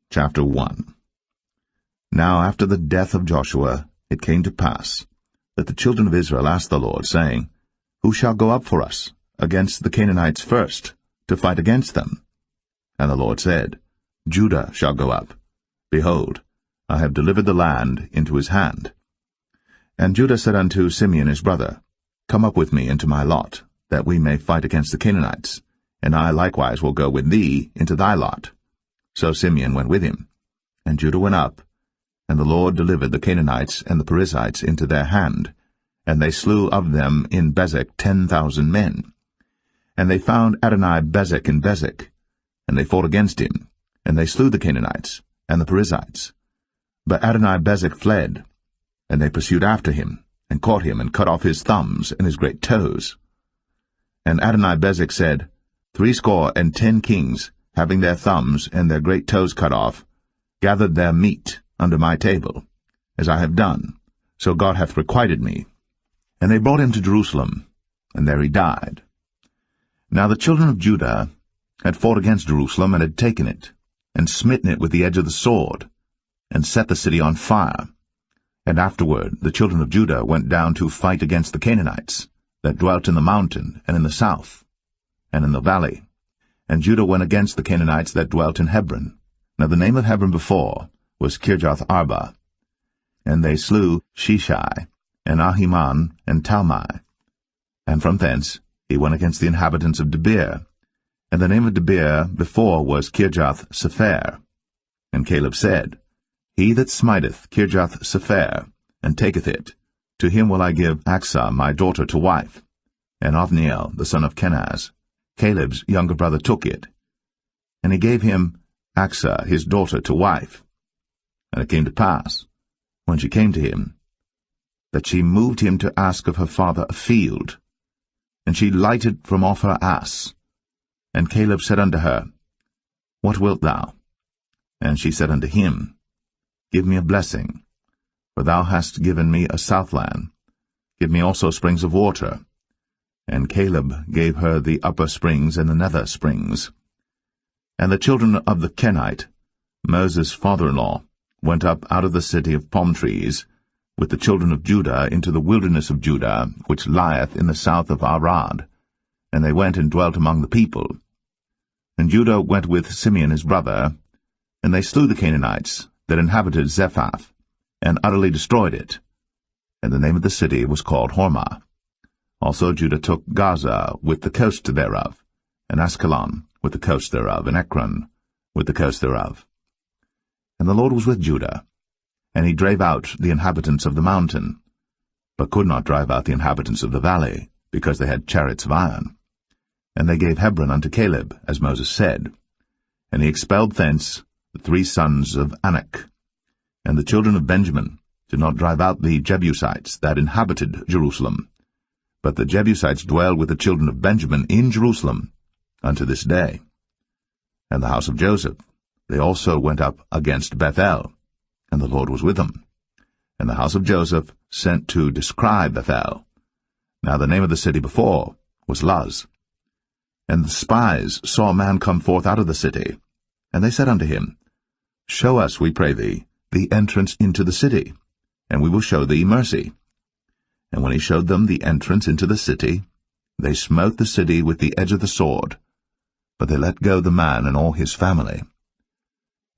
Chapter 1. Now after the death of Joshua, it came to pass that the children of Israel asked the Lord, saying, Who shall go up for us against the Canaanites first, to fight against them? And the Lord said, Judah shall go up. Behold, I have delivered the land into his hand. And Judah said unto Simeon his brother, Come up with me into my lot, that we may fight against the Canaanites, and I likewise will go with thee into thy lot. So Simeon went with him, and Judah went up, and the Lord delivered the Canaanites and the Perizzites into their hand, and they slew of them in Bezek 10,000 men. And they found Adoni-Bezek in Bezek, and they fought against him, and they slew the Canaanites and the Perizzites. But Adoni-Bezek fled, and they pursued after him, and caught him, and cut off his thumbs and his great toes. And Adoni-Bezek said, 70 kings, having their thumbs and their great toes cut off, gathered their meat under my table, as I have done, so God hath requited me. And they brought him to Jerusalem, and there he died. Now the children of Judah had fought against Jerusalem, and had taken it, and smitten it with the edge of the sword, and set the city on fire. And afterward the children of Judah went down to fight against the Canaanites, that dwelt in the mountain, and in the south, and in the valley. And Judah went against the Canaanites that dwelt in Hebron. Now the name of Hebron before was Kirjath-Arba. And they slew Sheshai, and Ahiman, and Talmai. And from thence he went against the inhabitants of Debir. And the name of Debir before was Kirjath-Sepher. And Caleb said, He that smiteth Kirjath-Sepher, and taketh it, to him will I give Achsah my daughter to wife. And Othniel the son of Kenaz, Caleb's younger brother, took it. And he gave him Achsah his daughter to wife. And it came to pass, when she came to him, that she moved him to ask of her father a field. And she lighted from off her ass. And Caleb said unto her, What wilt thou? And she said unto him, Give me a blessing, for thou hast given me a southland. Give me also springs of water. And Caleb gave her the upper springs and the nether springs. And the children of the Kenite, Moses' father-in-law, went up out of the city of palm trees, with the children of Judah into the wilderness of Judah, which lieth in the south of Arad. And they went and dwelt among the people. And Judah went with Simeon his brother, and they slew the Canaanites that inhabited Zephath, and utterly destroyed it. And the name of the city was called Hormah. Also Judah took Gaza with the coast thereof, and Askelon with the coast thereof, and Ekron with the coast thereof. And the Lord was with Judah, and he drave out the inhabitants of the mountain, but could not drive out the inhabitants of the valley, because they had chariots of iron. And they gave Hebron unto Caleb, as Moses said. And he expelled thence the 3 sons of Anak. And the children of Benjamin did not drive out the Jebusites that inhabited Jerusalem, but the Jebusites dwell with the children of Benjamin in Jerusalem unto this day. And the house of Joseph, they also went up against Bethel, and the Lord was with them. And the house of Joseph sent to descry Bethel. Now the name of the city before was Luz. And the spies saw a man come forth out of the city, and they said unto him, Show us, we pray thee, the entrance into the city, and we will show thee mercy. And when he showed them the entrance into the city, they smote the city with the edge of the sword, but they let go the man and all his family.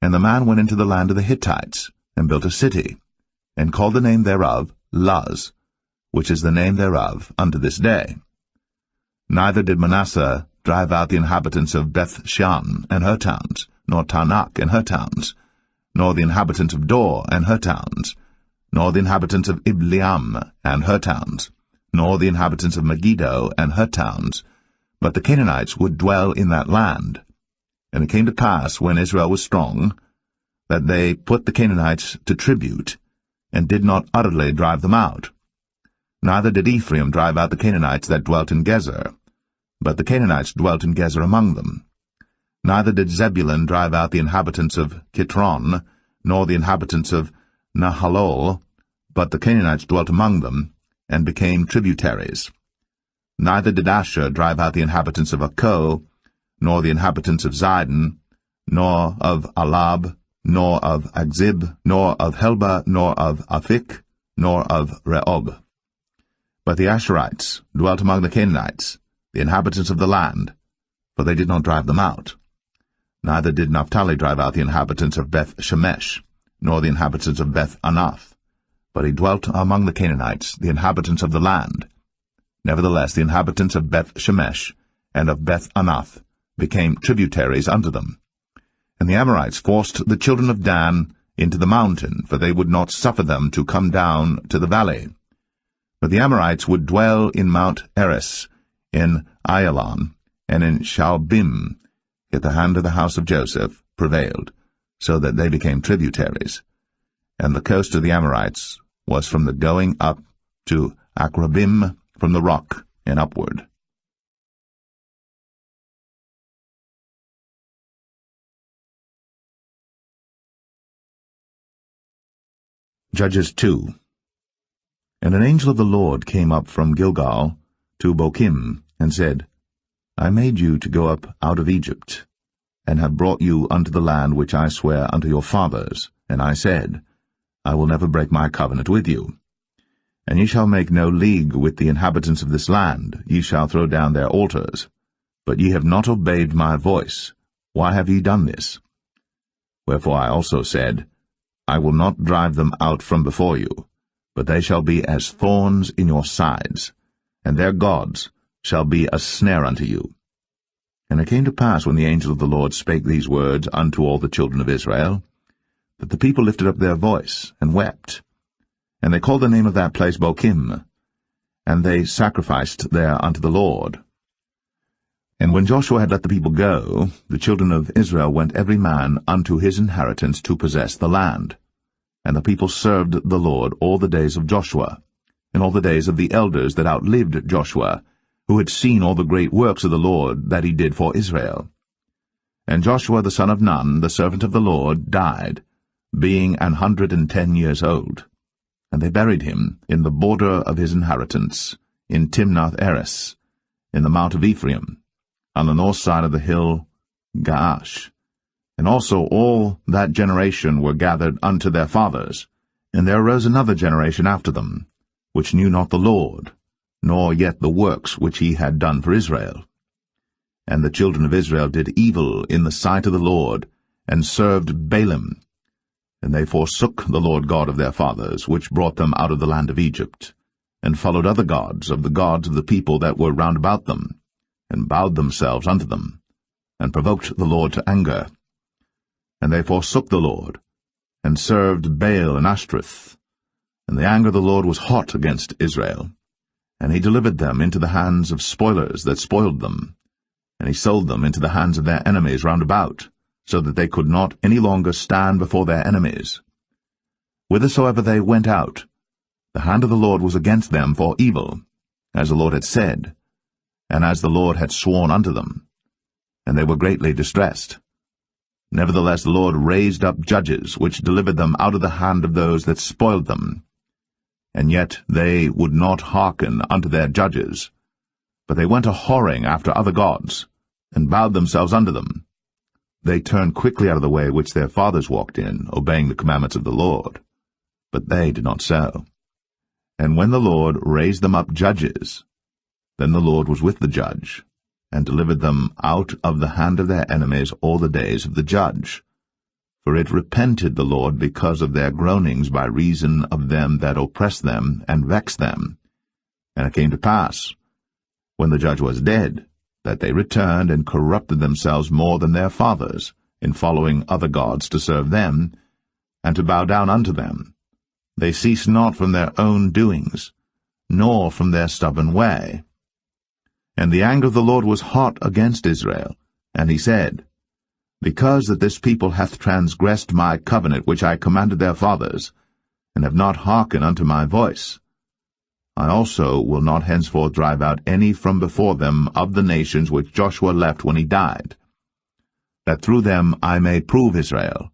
And the man went into the land of the Hittites, and built a city, and called the name thereof Luz, which is the name thereof unto this day. Neither did Manasseh drive out the inhabitants of Beth-shan and her towns, nor Taanach and her towns, nor the inhabitants of Dor and her towns, nor the inhabitants of Ibleam and her towns, nor the inhabitants of Megiddo and her towns, but the Canaanites would dwell in that land. And it came to pass, when Israel was strong, that they put the Canaanites to tribute, and did not utterly drive them out. Neither did Ephraim drive out the Canaanites that dwelt in Gezer, but the Canaanites dwelt in Gezer among them. Neither did Zebulun drive out the inhabitants of Kitron, nor the inhabitants of Nahalol, but the Canaanites dwelt among them, and became tributaries. Neither did Asher drive out the inhabitants of Akko, nor the inhabitants of Zidon, nor of Alab, nor of Agzib, nor of Helba, nor of Aphik, nor of Rehob. But the Asherites dwelt among the Canaanites, the inhabitants of the land, for they did not drive them out. Neither did Naphtali drive out the inhabitants of Beth-Shemesh, nor the inhabitants of Beth-Anath, but he dwelt among the Canaanites, the inhabitants of the land. Nevertheless the inhabitants of Beth-Shemesh and of Beth-Anath became tributaries unto them. And the Amorites forced the children of Dan into the mountain, for they would not suffer them to come down to the valley. But the Amorites would dwell in Mount Eres, in Ayalon, and in Shaalbim. Yet the hand of the house of Joseph prevailed, so that they became tributaries. And the coast of the Amorites was from the going up to Akrabim, from the rock and upward. Judges 2. And an angel of the Lord came up from Gilgal to Bochim, and said, I made you to go up out of Egypt, and have brought you unto the land which I swear unto your fathers. And I said, I will never break my covenant with you. And ye shall make no league with the inhabitants of this land, ye shall throw down their altars. But ye have not obeyed my voice. Why have ye done this? Wherefore I also said, I will not drive them out from before you, but they shall be as thorns in your sides, and their gods shall be a snare unto you. And it came to pass, when the angel of the Lord spake these words unto all the children of Israel, that the people lifted up their voice, and wept. And they called the name of that place Bochim, and they sacrificed there unto the Lord. And when Joshua had let the people go, the children of Israel went every man unto his inheritance to possess the land. And the people served the Lord all the days of Joshua, and all the days of the elders that outlived Joshua, who had seen all the great works of the Lord that he did for Israel. And Joshua the son of Nun, the servant of the Lord, died, being 110 years old. And they buried him in the border of his inheritance, in Timnath-Eres, in the mount of Ephraim, on the north side of the hill Gaash. And also all that generation were gathered unto their fathers. And there arose another generation after them, which knew not the Lord, nor yet the works which he had done for Israel. And the children of Israel did evil in the sight of the Lord, and served Baalim. And they forsook the Lord God of their fathers, which brought them out of the land of Egypt, and followed other gods of the people that were round about them, and bowed themselves unto them, and provoked the Lord to anger. And they forsook the Lord, and served Baal and Ashtoreth. And the anger of the Lord was hot against Israel, and he delivered them into the hands of spoilers that spoiled them, and he sold them into the hands of their enemies round about, so that they could not any longer stand before their enemies. Whithersoever they went out, the hand of the Lord was against them for evil, as the Lord had said, and as the Lord had sworn unto them, and they were greatly distressed. Nevertheless the Lord raised up judges, which delivered them out of the hand of those that spoiled them. And yet they would not hearken unto their judges, but they went a-whoring after other gods, and bowed themselves unto them. They turned quickly out of the way which their fathers walked in, obeying the commandments of the Lord. But they did not so. And when the Lord raised them up judges, then the Lord was with the judge, and delivered them out of the hand of their enemies all the days of the judge. For it repented the Lord because of their groanings by reason of them that oppressed them and vexed them. And it came to pass, when the judge was dead, that they returned and corrupted themselves more than their fathers, in following other gods to serve them, and to bow down unto them. They ceased not from their own doings, nor from their stubborn way. And the anger of the Lord was hot against Israel, and he said, Because that this people hath transgressed my covenant which I commanded their fathers, and have not hearkened unto my voice, I also will not henceforth drive out any from before them of the nations which Joshua left when he died, that through them I may prove Israel,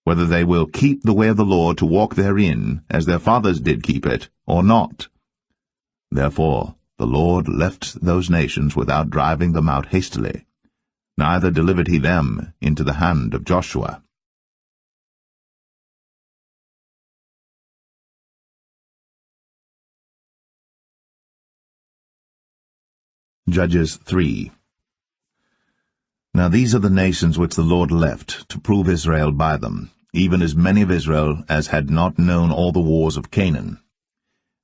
whether they will keep the way of the Lord to walk therein, as their fathers did keep it, or not. Therefore the Lord left those nations without driving them out hastily, neither delivered he them into the hand of Joshua. Judges 3. Now these are the nations which the Lord left, to prove Israel by them, even as many of Israel as had not known all the wars of Canaan.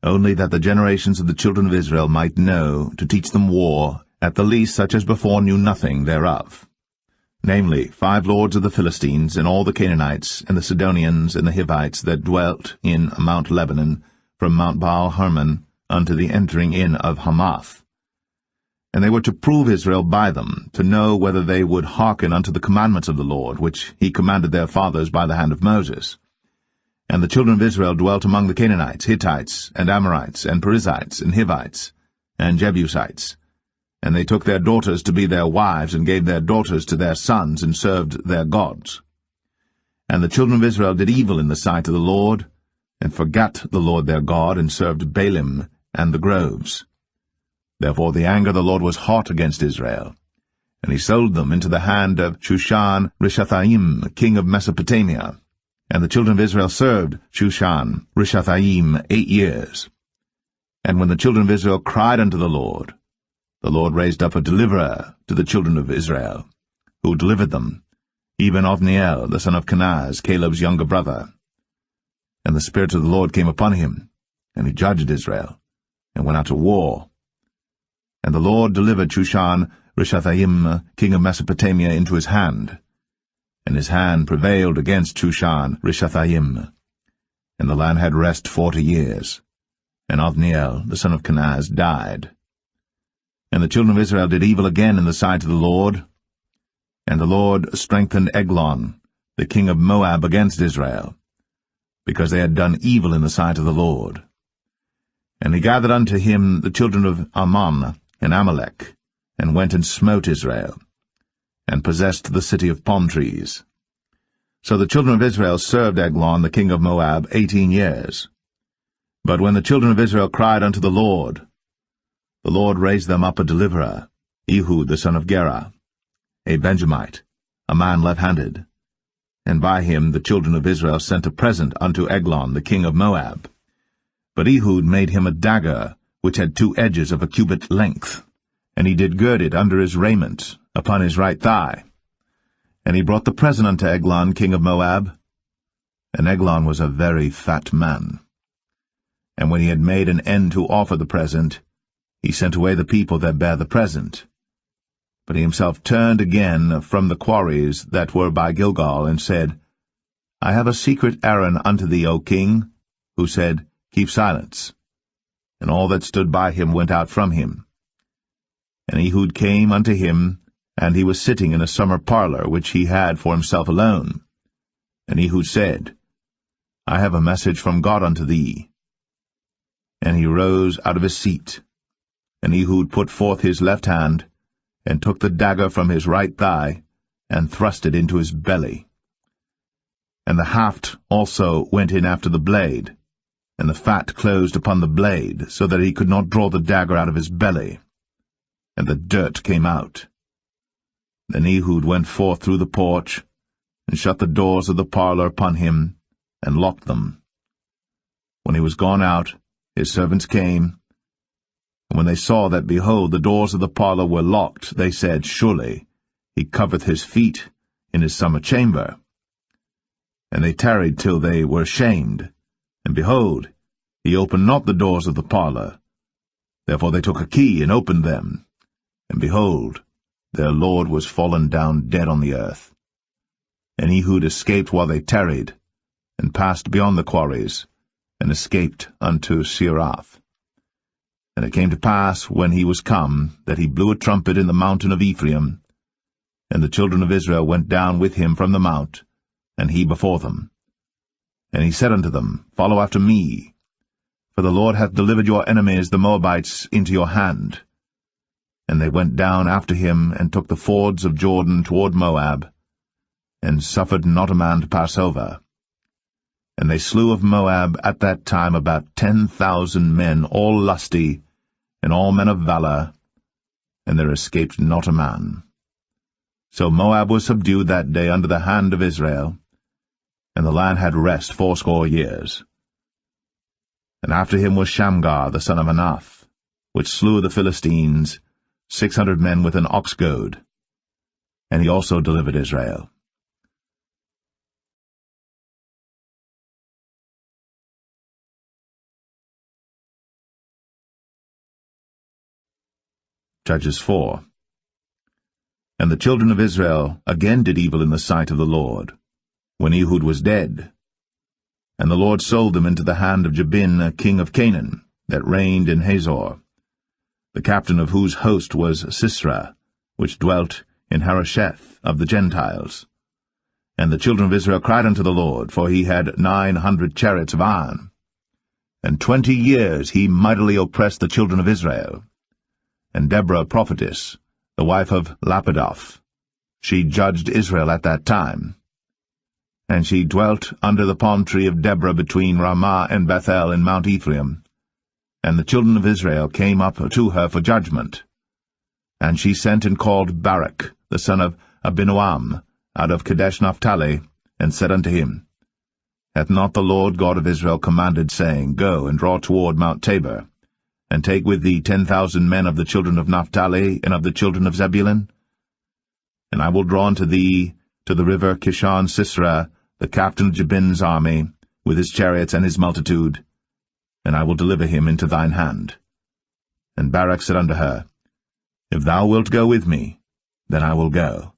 Only that the generations of the children of Israel might know, to teach them war, at the least such as before knew nothing thereof. Namely, 5 lords of the Philistines, and all the Canaanites, and the Sidonians, and the Hivites, that dwelt in Mount Lebanon, from Mount Baal-Hermon unto the entering in of Hamath. And they were to prove Israel by them, to know whether they would hearken unto the commandments of the Lord, which he commanded their fathers by the hand of Moses. And the children of Israel dwelt among the Canaanites, Hittites, and Amorites, and Perizzites, and Hivites, and Jebusites. And they took their daughters to be their wives, and gave their daughters to their sons, and served their gods. And the children of Israel did evil in the sight of the Lord, and forgat the Lord their God, and served Baalim and the groves. Therefore the anger of the Lord was hot against Israel, and he sold them into the hand of Shushan-Rishathaim, king of Mesopotamia. And the children of Israel served Shushan-Rishathaim 8 years. And when the children of Israel cried unto the Lord raised up a deliverer to the children of Israel, who delivered them, even Othniel, the son of Kenaz, Caleb's younger brother. And the Spirit of the Lord came upon him, and he judged Israel, and went out to war. And the Lord delivered Shushan-Rishathaim, king of Mesopotamia, into his hand. And his hand prevailed against Shushan-Rishathaim. And the land had rest 40 years. And Othniel, the son of Kenaz, died. And the children of Israel did evil again in the sight of the Lord. And the Lord strengthened Eglon, the king of Moab, against Israel, because they had done evil in the sight of the Lord. And he gathered unto him the children of Ammon and Amalek, and went and smote Israel, and possessed the city of palm trees. So the children of Israel served Eglon, the king of Moab, 18 years. But when the children of Israel cried unto the Lord raised them up a deliverer, Ehud the son of Gera, a Benjamite, a man left-handed. And by him the children of Israel sent a present unto Eglon the king of Moab. But Ehud made him a dagger, which had 2 edges of a cubit length, and he did gird it under his raiment, upon his right thigh. And he brought the present unto Eglon king of Moab. And Eglon was a very fat man. And when he had made an end to offer the present, he sent away the people that bare the present. But he himself turned again from the quarries that were by Gilgal, and said, I have a secret errand unto thee, O king. Who said, Keep silence. And all that stood by him went out from him. And Ehud came unto him, and he was sitting in a summer parlor, which he had for himself alone. And Ehud said, I have a message from God unto thee. And he rose out of his seat. And Ehud put forth his left hand, and took the dagger from his right thigh, and thrust it into his belly. And the haft also went in after the blade, and the fat closed upon the blade, so that he could not draw the dagger out of his belly. And the dirt came out. Then Ehud went forth through the porch, and shut the doors of the parlor upon him, and locked them. When he was gone out, his servants came, and when they saw that, behold, the doors of the parlor were locked, they said, Surely he covereth his feet in his summer chamber. And they tarried till they were ashamed, and behold, he opened not the doors of the parlor. Therefore they took a key, and opened them, and behold, their lord was fallen down dead on the earth. And Ehud escaped while they tarried, and passed beyond the quarries, and escaped unto Seirath. And it came to pass, when he was come, that he blew a trumpet in the mountain of Ephraim, and the children of Israel went down with him from the mount, and he before them. And he said unto them, Follow after me, for the Lord hath delivered your enemies the Moabites into your hand. And they went down after him, and took the fords of Jordan toward Moab, and suffered not a man to pass over. And they slew of Moab at that time about 10,000 men, all lusty, and all men of valor, and there escaped not a man. So Moab was subdued that day under the hand of Israel, and the land had rest 80 years. And after him was Shamgar the son of Anath, which slew the Philistines, 600 men with an ox goad. And he also delivered Israel. Judges 4. And the children of Israel again did evil in the sight of the Lord, when Ehud was dead. And the Lord sold them into the hand of Jabin, king of Canaan, that reigned in Hazor, the captain of whose host was Sisera, which dwelt in Harosheth of the Gentiles. And the children of Israel cried unto the Lord, for he had 900 chariots of iron. And 20 years he mightily oppressed the children of Israel. And Deborah prophetess, the wife of Lapidoth, she judged Israel at that time. And she dwelt under the palm tree of Deborah between Ramah and Bethel in Mount Ephraim. And the children of Israel came up to her for judgment. And she sent and called Barak, the son of Abinoam, out of Kadesh Naphtali, and said unto him, Hath not the Lord God of Israel commanded, saying, Go and draw toward Mount Tabor, and take with thee 10,000 men of the children of Naphtali and of the children of Zebulun? And I will draw unto thee to the river Kishon Sisera, the captain of Jabin's army, with his chariots and his multitude, and I will deliver him into thine hand. And Barak said unto her, If thou wilt go with me, then I will go.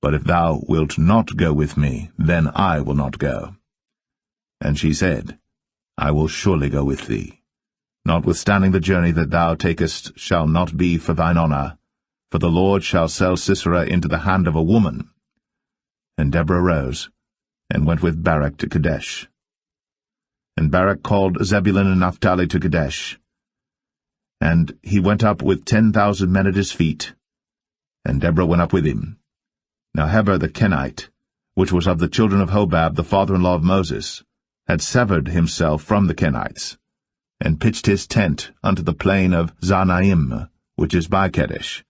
But if thou wilt not go with me, then I will not go. And she said, I will surely go with thee. Notwithstanding the journey that thou takest shall not be for thine honour, for the Lord shall sell Sisera into the hand of a woman. And Deborah rose, and went with Barak to Kadesh. And Barak called Zebulun and Naphtali to Kadesh. And he went up with 10,000 men at his feet, and Deborah went up with him. Now Heber the Kenite, which was of the children of Hobab, the father-in-law of Moses, had severed himself from the Kenites, and pitched his tent unto the plain of Zanaim, which is by Kadesh.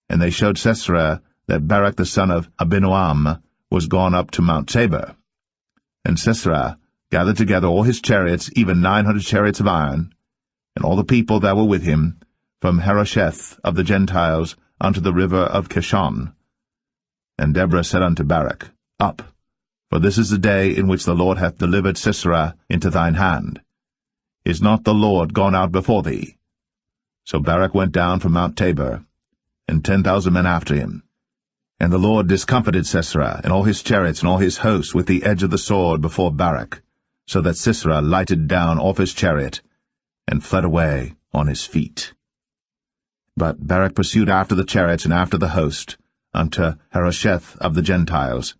And they showed Sisera that Barak the son of Abinoam was gone up to Mount Tabor. And Sisera gathered together all his chariots, even 900 chariots of iron, and all the people that were with him, from Harosheth of the Gentiles unto the river of Kishon. And Deborah said unto Barak, Up, for this is the day in which the Lord hath delivered Sisera into thine hand. Is not the Lord gone out before thee? So Barak went down from Mount Tabor, and 10,000 men after him. And the Lord discomfited Sisera, and all his chariots and all his hosts with the edge of the sword before Barak, so that Sisera lighted down off his chariot, and fled away on his feet. But Barak pursued after the chariots and after the host, unto Harosheth of the Gentiles,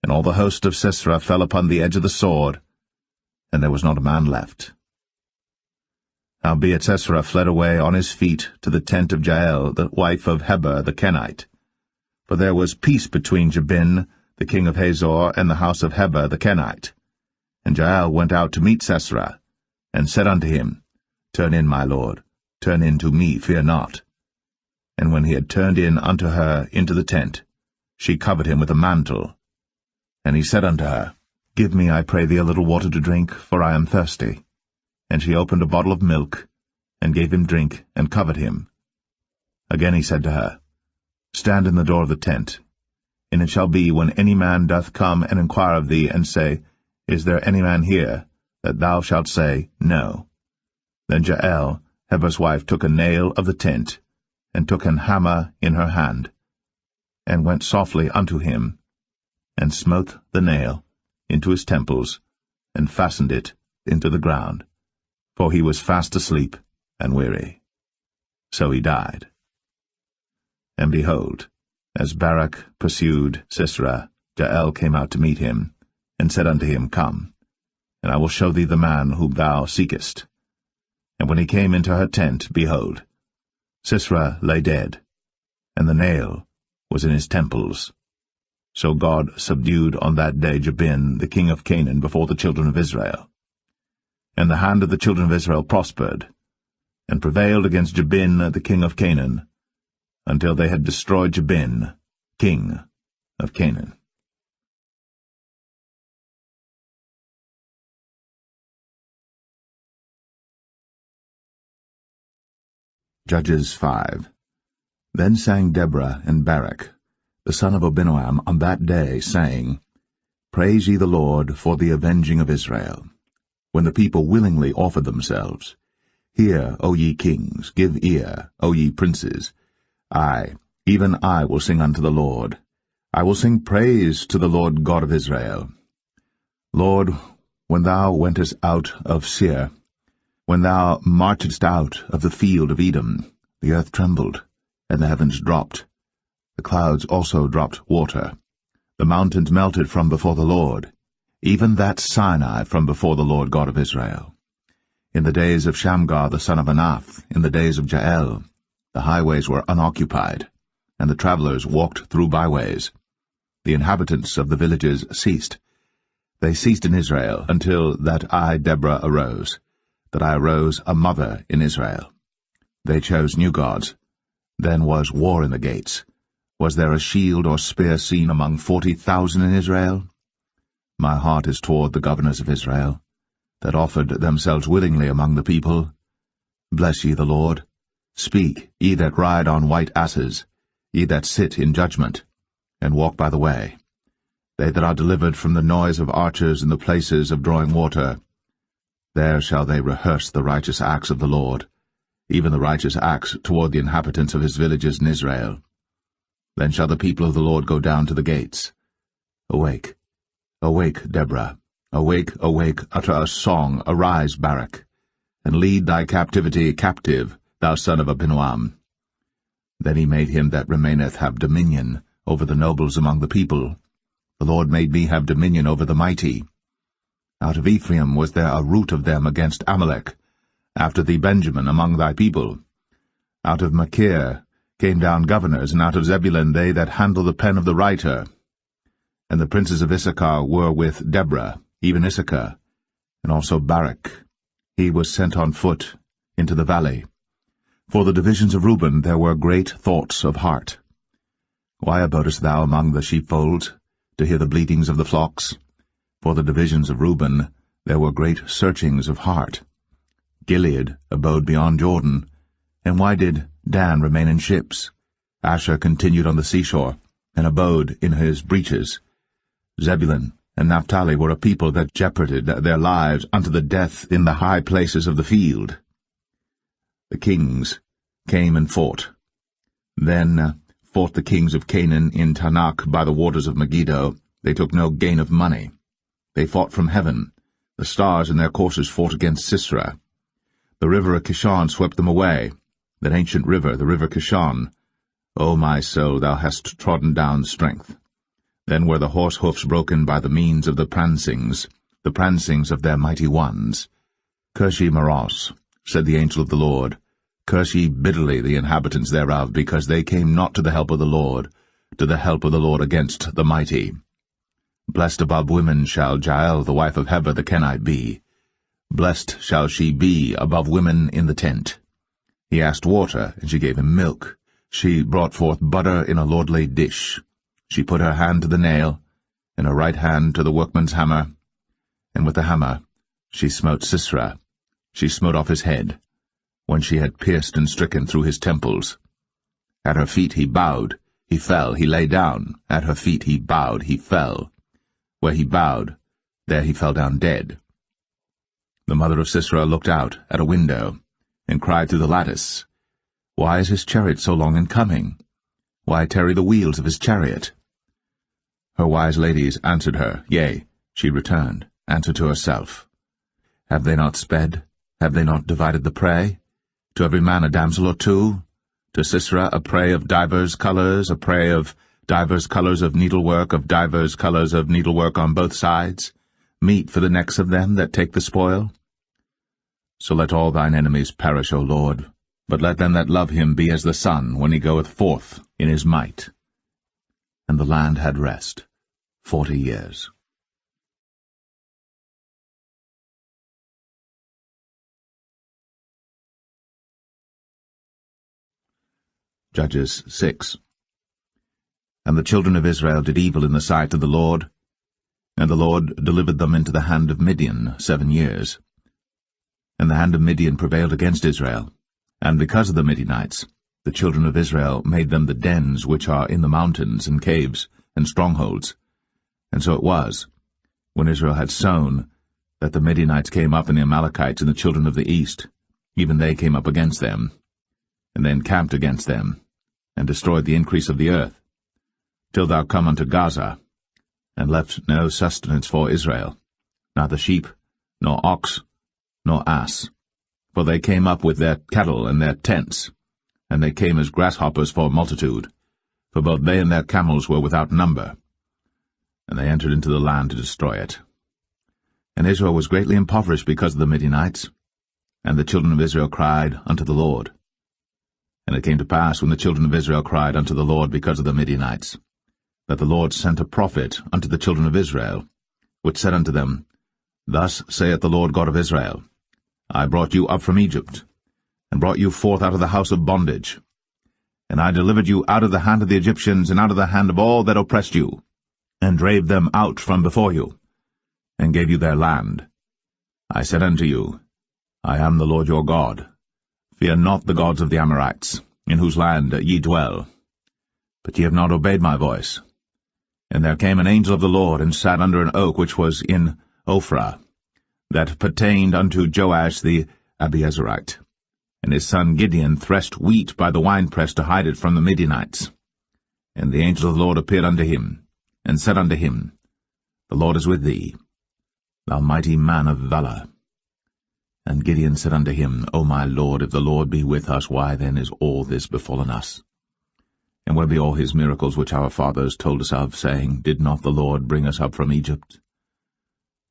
and all the host of Sisera fell upon the edge of the sword, and there was not a man left. Howbeit Sisera fled away on his feet to the tent of Jael, the wife of Heber the Kenite. For there was peace between Jabin, the king of Hazor, and the house of Heber the Kenite. And Jael went out to meet Sisera, and said unto him, Turn in, my lord, turn in to me, fear not. And when he had turned in unto her into the tent, she covered him with a mantle. And he said unto her, Give me, I pray thee, a little water to drink, for I am thirsty. And she opened a bottle of milk, and gave him drink, and covered him. Again he said to her, Stand in the door of the tent. And it shall be, when any man doth come and inquire of thee, and say, Is there any man here? That thou shalt say, No. Then Jael, Heber's wife, took a nail of the tent, and took an hammer in her hand, and went softly unto him, and smote the nail into his temples, and fastened it into the ground, for he was fast asleep and weary. So he died. And behold, as Barak pursued Sisera, Jael came out to meet him, and said unto him, Come, and I will show thee the man whom thou seekest. And when he came into her tent, behold, Sisera lay dead, and the nail was in his temples. So God subdued on that day Jabin, the king of Canaan, before the children of Israel. And the hand of the children of Israel prospered, and prevailed against Jabin, the king of Canaan, until they had destroyed Jabin, king of Canaan. Judges 5. Then sang Deborah and Barak, the son of Abinoam, on that day, saying, Praise ye the Lord for the avenging of Israel, when the people willingly offered themselves. Hear, O ye kings, give ear, O ye princes. I, even I, will sing unto the Lord. I will sing praise to the Lord God of Israel. Lord, when thou wentest out of Seir, when thou marchedst out of the field of Edom, the earth trembled, and the heavens dropped. The clouds also dropped water. The mountains melted from before the Lord, even that Sinai from before the Lord God of Israel. In the days of Shamgar the son of Anath, in the days of Jael, the highways were unoccupied, and the travelers walked through byways. The inhabitants of the villages ceased. They ceased in Israel until that I, Deborah, arose, that I arose a mother in Israel. They chose new gods. Then was war in the gates. Was there a shield or spear seen among 40,000 in Israel? My heart is toward the governors of Israel, that offered themselves willingly among the people. Bless ye the Lord. Speak, ye that ride on white asses, ye that sit in judgment, and walk by the way. They that are delivered from the noise of archers in the places of drawing water, there shall they rehearse the righteous acts of the Lord, even the righteous acts toward the inhabitants of his villages in Israel. Then shall the people of the Lord go down to the gates. Awake, awake, Deborah. Awake, awake, utter a song, arise, Barak, and lead thy captivity captive, thou son of Abinoam. Then he made him that remaineth have dominion over the nobles among the people. The Lord made me have dominion over the mighty. Out of Ephraim was there a root of them against Amalek, after thee Benjamin among thy people. Out of Machir came down governors, and out of Zebulun they that handle the pen of the writer. And the princes of Issachar were with Deborah, even Issachar, and also Barak. He was sent on foot into the valley. For the divisions of Reuben there were great thoughts of heart. Why abodest thou among the sheepfolds, to hear the bleatings of the flocks? For the divisions of Reuben there were great searchings of heart. Gilead abode beyond Jordan. And why did Dan remain in ships? Asher continued on the seashore, and abode in his breaches. Zebulun and Naphtali were a people that jeoparded their lives unto the death in the high places of the field. The kings came and fought. Then fought the kings of Canaan in Tanakh by the waters of Megiddo. They took no gain of money. They fought from heaven. The stars in their courses fought against Sisera. The river of Kishon swept them away, that ancient river, the river Kishon. O my soul, thou hast trodden down strength. Then were the horse hoofs broken by the means of the prancings of their mighty ones. Curse ye Meroz, said the angel of the Lord. Curse ye bitterly the inhabitants thereof, because they came not to the help of the Lord, against the mighty. Blessed above women shall Jael the wife of Heber the Kenite be. Blessed shall she be above women in the tent. He asked water, and she gave him milk. She brought forth butter in a lordly dish. She put her hand to the nail, and her right hand to the workman's hammer, and with the hammer she smote Sisera. She smote off his head, when she had pierced and stricken through his temples. At her feet he bowed, he fell, he lay down. At her feet he bowed, he fell. Where he bowed, there he fell down dead. The mother of Sisera looked out at a window, and cried through the lattice, Why is his chariot so long in coming? Why tarry the wheels of his chariot? Her wise ladies answered her, Yea, she returned, answered to herself. Have they not sped? Have they not divided the prey? To every man a damsel or two? To Sisera a prey of divers colours, a prey of divers colours of needlework, of divers colours of needlework on both sides, meat for the necks of them that take the spoil? So let all thine enemies perish, O Lord, but let them that love him be as the sun when he goeth forth in his might. And the land had rest 40 years. Judges 6. And the children of Israel did evil in the sight of the Lord, and the Lord delivered them into the hand of Midian 7 years. And the hand of Midian prevailed against Israel, and because of the Midianites the children of Israel made them the dens which are in the mountains and caves and strongholds. And so it was, when Israel had sown, that the Midianites came up, and the Amalekites and the children of the east, even they came up against them, and they encamped against them, and destroyed the increase of the earth, till thou come unto Gaza, and left no sustenance for Israel, neither sheep, nor ox, nor ass. For they came up with their cattle and their tents, and they came as grasshoppers for multitude, for both they and their camels were without number. And they entered into the land to destroy it. And Israel was greatly impoverished because of the Midianites, and the children of Israel cried unto the Lord. And it came to pass, when the children of Israel cried unto the Lord because of the Midianites, that the Lord sent a prophet unto the children of Israel, which said unto them, Thus saith the Lord God of Israel, I brought you up from Egypt, and brought you forth out of the house of bondage. And I delivered you out of the hand of the Egyptians, and out of the hand of all that oppressed you, and drave them out from before you, and gave you their land. I said unto you, I am the Lord your God. Fear not the gods of the Amorites, in whose land ye dwell. But ye have not obeyed my voice. And there came an angel of the Lord, and sat under an oak which was in Ophrah, that pertained unto Joash the Abiezrite. And his son Gideon threshed wheat by the winepress to hide it from the Midianites. And the angel of the Lord appeared unto him, and said unto him, The Lord is with thee, thou mighty man of valour. And Gideon said unto him, O my Lord, if the Lord be with us, why then is all this befallen us? And where be all his miracles which our fathers told us of, saying, Did not the Lord bring us up from Egypt?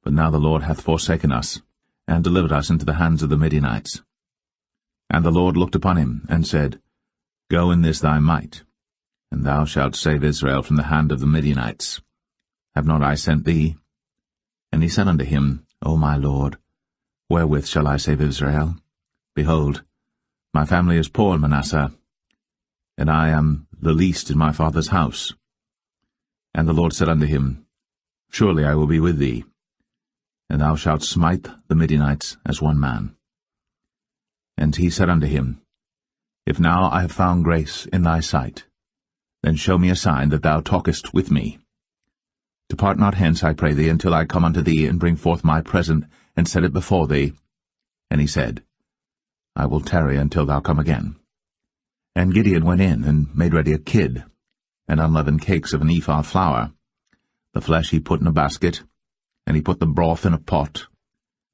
But now the Lord hath forsaken us, and delivered us into the hands of the Midianites. And the Lord looked upon him, and said, Go in this thy might, and thou shalt save Israel from the hand of the Midianites. Have not I sent thee? And he said unto him, O my Lord, wherewith shall I save Israel? Behold, my family is poor in Manasseh, and I am the least in my father's house. And the Lord said unto him, Surely I will be with thee, and thou shalt smite the Midianites as one man. And he said unto him, If now I have found grace in thy sight, then show me a sign that thou talkest with me. Depart not hence, I pray thee, until I come unto thee, and bring forth my present, and set it before thee. And he said, I will tarry until thou come again. And Gideon went in, and made ready a kid, and unleavened cakes of an ephah flour. The flesh he put in a basket, and he put the broth in a pot,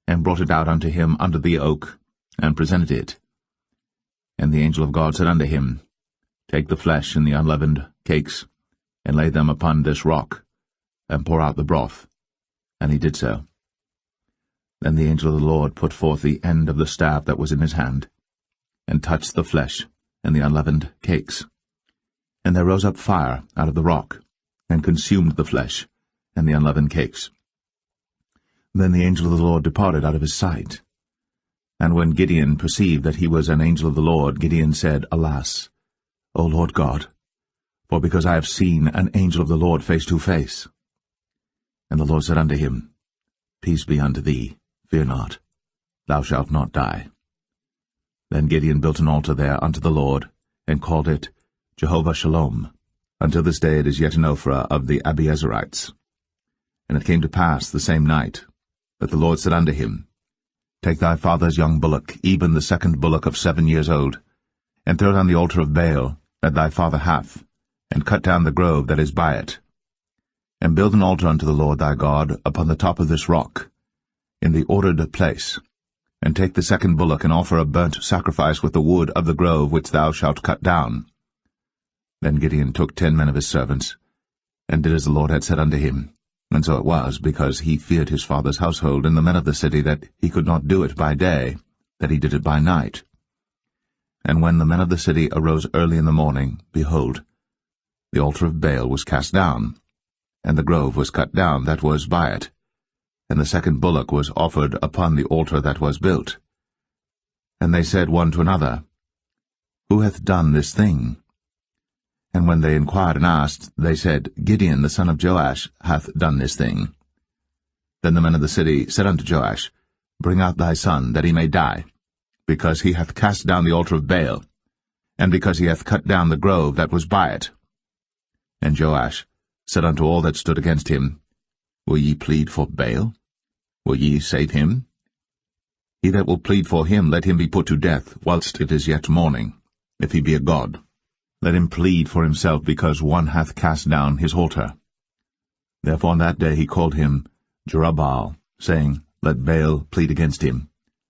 and brought it out unto him under the oak, and presented it. And the angel of God said unto him, Take the flesh and the unleavened cakes, and lay them upon this rock, and pour out the broth. And he did so. Then the angel of the Lord put forth the end of the staff that was in his hand, and touched the flesh and the unleavened cakes. And there rose up fire out of the rock, and consumed the flesh and the unleavened cakes. Then the angel of the Lord departed out of his sight. And when Gideon perceived that he was an angel of the Lord, Gideon said, Alas, O Lord God, for because I have seen an angel of the Lord face to face. And the Lord said unto him, Peace be unto thee, fear not, thou shalt not die. Then Gideon built an altar there unto the Lord, and called it Jehovah Shalom. Until this day it is yet in Ophrah of the Abiezrites. And it came to pass the same night, that the Lord said unto him, Take thy father's young bullock, even the second bullock of 7 years old, and throw down the altar of Baal that thy father hath, and cut down the grove that is by it. And build an altar unto the Lord thy God upon the top of this rock, in the ordered place, and take the second bullock, and offer a burnt sacrifice with the wood of the grove which thou shalt cut down. Then Gideon took 10 men of his servants, and did as the Lord had said unto him. And so it was, because he feared his father's household and the men of the city, that he could not do it by day, that he did it by night. And when the men of the city arose early in the morning, behold, the altar of Baal was cast down, and the grove was cut down that was by it, and the second bullock was offered upon the altar that was built. And they said one to another, Who hath done this thing? And when they inquired and asked, they said, Gideon the son of Joash hath done this thing. Then the men of the city said unto Joash, Bring out thy son, that he may die, because he hath cast down the altar of Baal. and because he hath cut down the grove that was by it. And Joash said unto all that stood against him, Will ye plead for Baal? Will ye save him? He that will plead for him, let him be put to death, whilst it is yet morning, if he be a god. Let him plead for himself, because one hath cast down his altar. Therefore on that day he called him Jerubbaal, saying, Let Baal plead against him,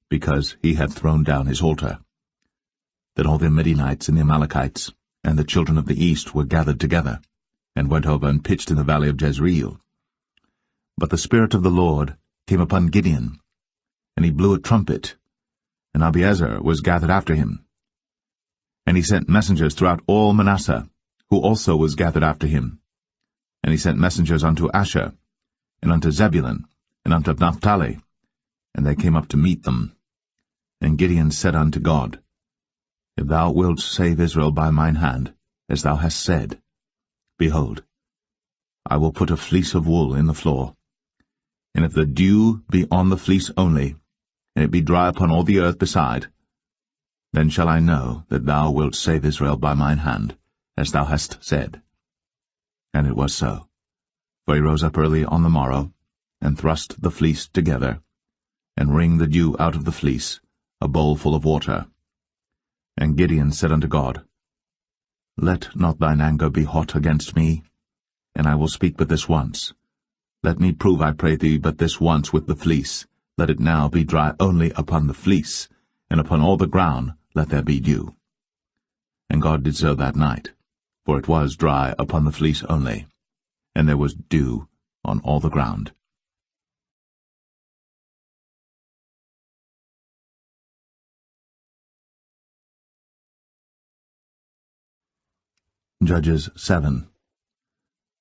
because he hath thrown down his altar. Then all the Midianites and the Amalekites, and the children of the east were gathered together, and went over and pitched in the valley of Jezreel. But the Spirit of the Lord came upon Gideon, and he blew a trumpet, and Abiezer was gathered after him. And he sent messengers throughout all Manasseh, who also was gathered after him. And he sent messengers unto Asher, and unto Zebulun, and unto Naphtali, and they came up to meet them. And Gideon said unto God, If thou wilt save Israel by mine hand, as thou hast said, behold, I will put a fleece of wool in the floor. And if the dew be on the fleece only, and it be dry upon all the earth beside, then shall I know that thou wilt save Israel by mine hand, as thou hast said. And it was so. For he rose up early on the morrow, and thrust the fleece together, and wring the dew out of the fleece, a bowl full of water. And Gideon said unto God, Let not thine anger be hot against me, and I will speak but this once. Let me prove, I pray thee, but this once with the fleece. Let it now be dry only upon the fleece, and upon all the ground let there be dew. And God did so that night, for it was dry upon the fleece only, and there was dew on all the ground. Judges 7.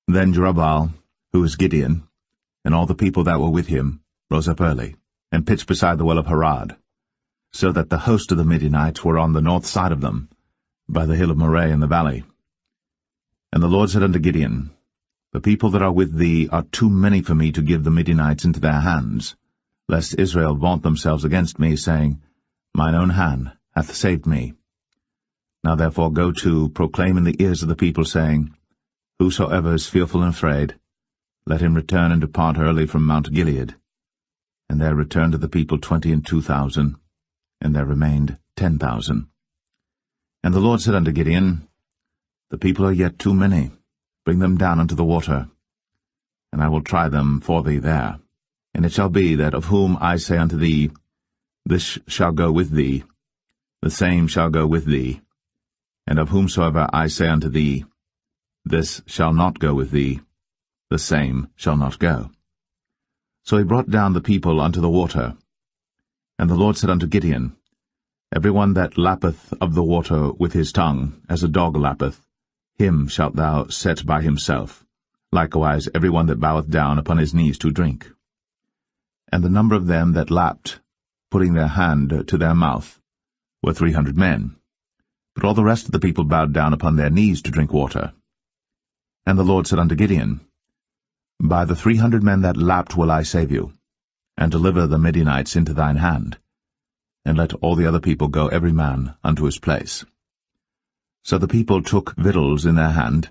Then Jerubbaal, who was Gideon, and all the people that were with him, rose up early, and pitched beside the well of Harad, so that the host of the Midianites were on the north side of them, by the hill of Moreh in the valley. And the Lord said unto Gideon, The people that are with thee are too many for me to give the Midianites into their hands, lest Israel vaunt themselves against me, saying, Mine own hand hath saved me. Now therefore go to, proclaim in the ears of the people, saying, Whosoever is fearful and afraid, let him return and depart early from Mount Gilead. And there returned to the people 22,000, and there remained 10,000. And the Lord said unto Gideon, The people are yet too many. Bring them down unto the water, and I will try them for thee there. And it shall be that of whom I say unto thee, This shall go with thee, the same shall go with thee. And of whomsoever I say unto thee, This shall not go with thee, the same shall not go. So he brought down the people unto the water. And the Lord said unto Gideon, Every one that lappeth of the water with his tongue, as a dog lappeth, him shalt thou set by himself, likewise every one that boweth down upon his knees to drink. And the number of them that lapped, putting their hand to their mouth, were 300 men. But all the rest of the people bowed down upon their knees to drink water. And the Lord said unto Gideon, By the 300 men that lapped will I save you, and deliver the Midianites into thine hand, and let all the other people go every man unto his place. So the people took victuals in their hand,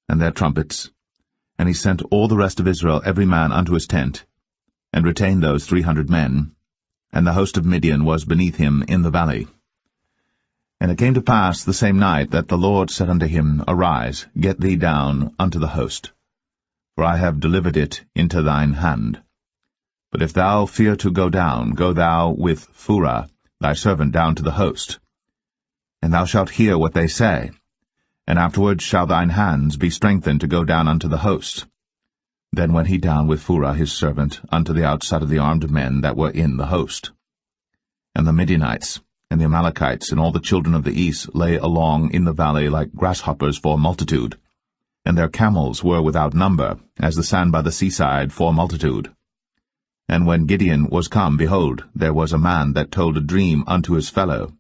and their trumpets, and he sent all the rest of Israel every man unto his tent, and retained those 300 men, and the host of Midian was beneath him in the valley. And it came to pass the same night that the Lord said unto him, Arise, get thee down unto the host, for I have delivered it into thine hand. But if thou fear to go down, go thou with Phurah thy servant down to the host. And thou shalt hear what they say, and afterward shall thine hands be strengthened to go down unto the host. Then went he down with Phurah his servant unto the outside of the armed men that were in the host. And the Midianites, and the Amalekites, and all the children of the east lay along in the valley like grasshoppers for multitude, and their camels were without number, as the sand by the seaside for multitude. And when Gideon was come, behold, there was a man that told a dream unto his fellow,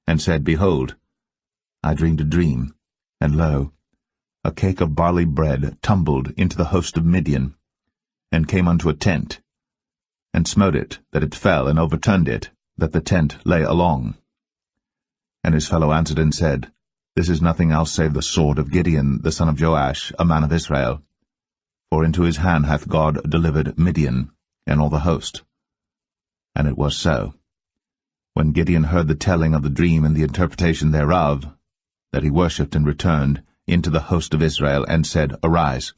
and said, Behold, I dreamed a dream, and lo, a cake of barley bread tumbled into the host of Midian, and came unto a tent, and smote it, that it fell, and overturned it, that the tent lay along. And his fellow answered and said, This is nothing else save the sword of Gideon, the son of Joash, a man of Israel. For into his hand hath God delivered Midian, and all the host. And it was so. When Gideon heard the telling of the dream and the interpretation thereof, that he worshipped and returned into the host of Israel, and said, Arise,